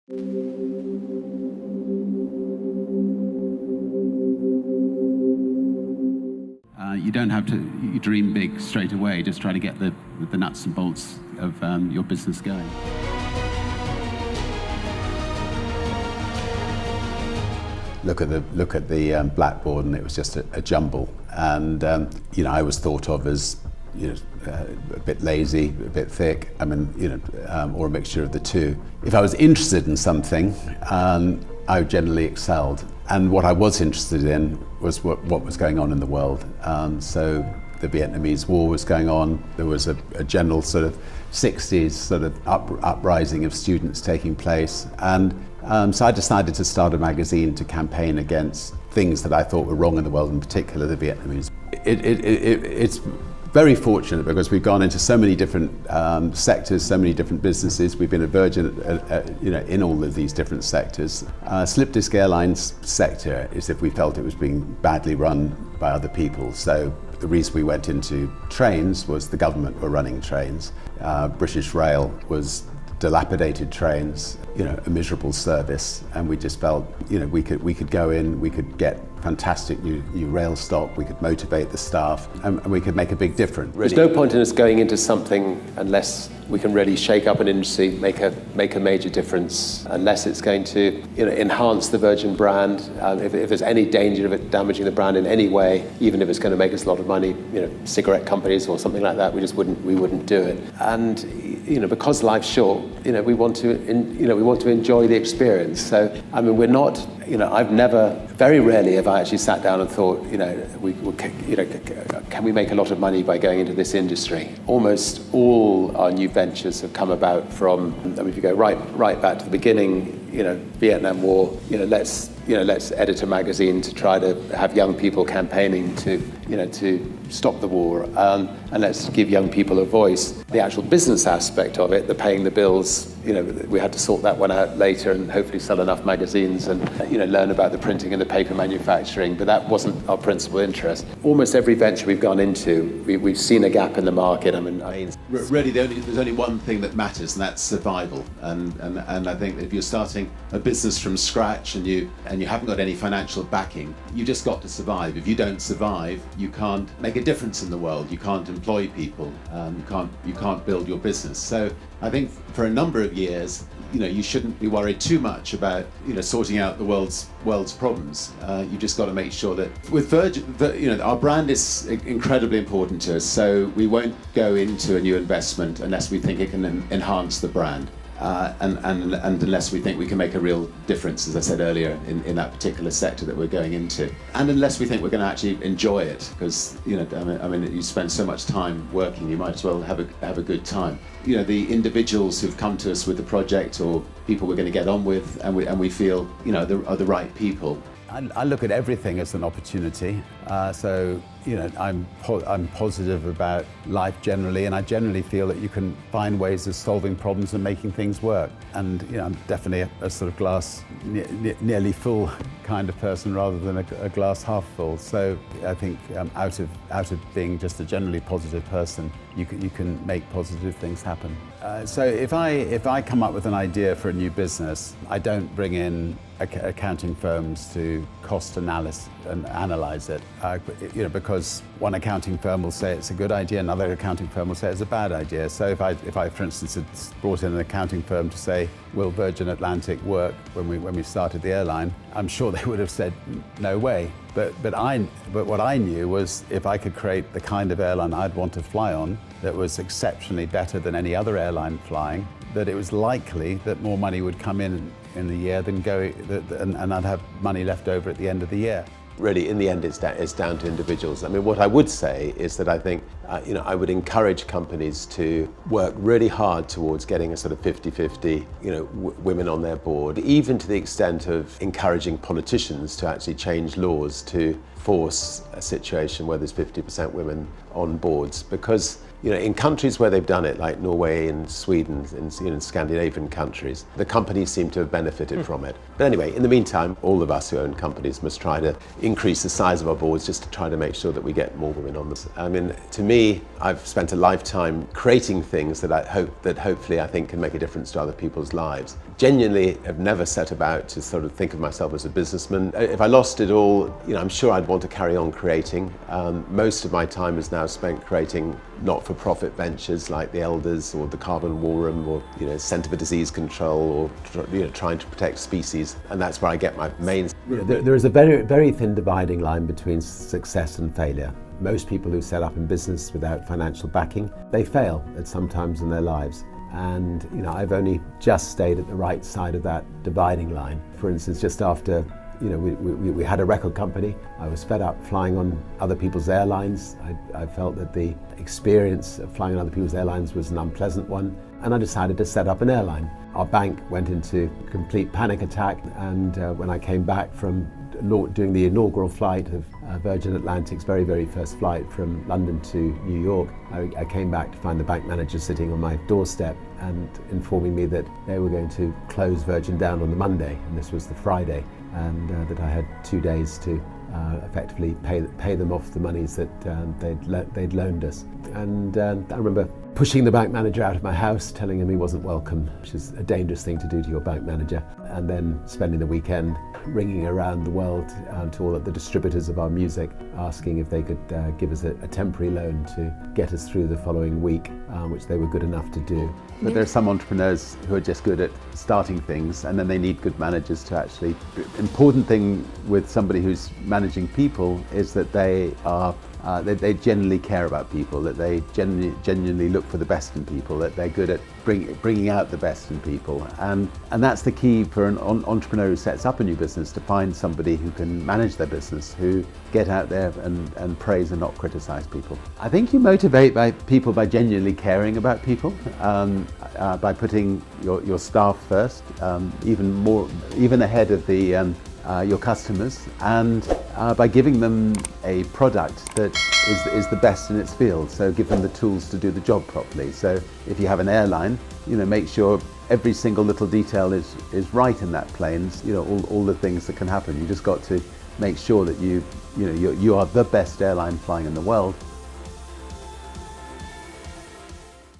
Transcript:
You don't have to you dream big straight away. Just try to get the nuts and bolts of your business going. Look at the blackboard, and it was just a jumble. And I was thought of as a bit lazy, a bit thick. Or a mixture of the two. If I was interested in something, I generally excelled. And what I was interested in was what was going on in the world. So the Vietnamese War was going on. There was a general sort of 60s sort of uprising of students taking place. And so I decided to start a magazine to campaign against things that I thought were wrong in the world, in particular the Vietnamese. It's very fortunate because we've gone into so many different sectors, so many different businesses. We've been a Virgin, in all of these different sectors. Slip Disc Airlines sector is if we felt it was being badly run by other people. So the reason we went into trains was the government were running trains. British Rail was dilapidated trains, a miserable service, and we just felt, we could go in, we could get fantastic new rail stock, we could motivate the staff, and we could make a big difference. There's no point in us going into something unless we can really shake up an industry, make a major difference, unless it's going to enhance the Virgin brand. If there's any danger of it damaging the brand in any way, even if it's going to make us a lot of money, cigarette companies or something like that, we wouldn't do it. And because life's short, we want to enjoy the experience. So we're not. Very rarely have I actually sat down and thought, can we make a lot of money by going into this industry? Almost all our new ventures have come about from, if you go right back to the beginning, Vietnam War, let's edit a magazine to try to have young people campaigning to stop the war, and let's give young people a voice. The actual business aspect of it, the paying the bills, we had to sort that one out later and hopefully sell enough magazines and learn about the printing and the paper manufacturing, but that wasn't our principal interest. Almost every venture we've gone into, we've seen a gap in the market. Really, there's only one thing that matters, and that's survival. And I think if you're starting a business from scratch and you haven't got any financial backing, you just got to survive. If you don't survive, you can't make a difference in the world. You can't employ people. You can't build your business. So I think for a number of years, you shouldn't be worried too much about sorting out the world's problems. You just got to make sure that with Virgin, our brand is incredibly important to us. So we won't go into a new investment unless we think it can enhance the brand. And unless we think we can make a real difference, as I said earlier, in that particular sector that we're going into, and unless we think we're going to actually enjoy it, because you spend so much time working, you might as well have a good time. The individuals who've come to us with the project, or people we're going to get on with, and we feel are the right people. I look at everything as an opportunity. I'm positive about life generally, and I generally feel that you can find ways of solving problems and making things work. And I'm definitely a sort of glass nearly full kind of person rather than a glass half full. So I think out of being just a generally positive person, you can make positive things happen. So if I come up with an idea for a new business, I don't bring in accounting firms to cost analyze it, because one accounting firm will say it's a good idea, another accounting firm will say it's a bad idea. So if I for instance had brought in an accounting firm to say, will Virgin Atlantic work when we started the airline, I'm sure they would have said no way. But what I knew was if I could create the kind of airline I'd want to fly on that was exceptionally better than any other airline flying, that it was likely that more money would come in the year than go, and I'd have money left over at the end of the year. Really, in the end, it's down to individuals. What I would say is that I think, I would encourage companies to work really hard towards getting a sort of 50-50, women on their board, even to the extent of encouraging politicians to actually change laws to force a situation where there's 50% women on boards, because in countries where they've done it, like Norway and Sweden, in Scandinavian countries, the companies seem to have benefited from it. But anyway, in the meantime, all of us who own companies must try to increase the size of our boards just to try to make sure that we get more women on this. To me, me, I've spent a lifetime creating things that hopefully I think can make a difference to other people's lives. Genuinely have never set about to sort of think of myself as a businessman. If I lost it all, I'm sure I'd want to carry on creating. Most of my time is now spent creating not-for-profit ventures like the Elders or the Carbon War Room or Centre for Disease Control or trying to protect species, and that's where I get my main. There is a very, very thin dividing line between success and failure. Most people who set up in business without financial backing, they fail at some times in their lives. And I've only just stayed at the right side of that dividing line. For instance, just after we had a record company, I was fed up flying on other people's airlines. I felt that the experience of flying on other people's airlines was an unpleasant one, and I decided to set up an airline. Our bank went into complete panic attack, and when I came back from doing the inaugural flight of Virgin Atlantic's very, very first flight from London to New York, I came back to find the bank manager sitting on my doorstep and informing me that they were going to close Virgin down on the Monday, and this was the Friday, and that I had 2 days to effectively pay them off the monies that they'd loaned us. And I remember pushing the bank manager out of my house, telling him he wasn't welcome, which is a dangerous thing to do to your bank manager, and then spending the weekend ringing around the world to all of the distributors of our music, asking if they could give us a temporary loan to get us through the following week, which they were good enough to do. But there are some entrepreneurs who are just good at starting things, and then they need good managers to actually. Important thing with somebody who's managing people is that they genuinely care about people, that they genuinely look for the best in people, that they're good at bringing out the best in people. And that's the key for an entrepreneur who sets up a new business, to find somebody who can manage their business, who get out there and praise and not criticize people. I think you motivate people by genuinely caring about people, by putting your staff first, even ahead of your customers, and by giving them a product that is the best in its field. So give them the tools to do the job properly. So if you have an airline, make sure every single little detail is right in that plane. All the things that can happen. You just got to make sure that you are the best airline flying in the world.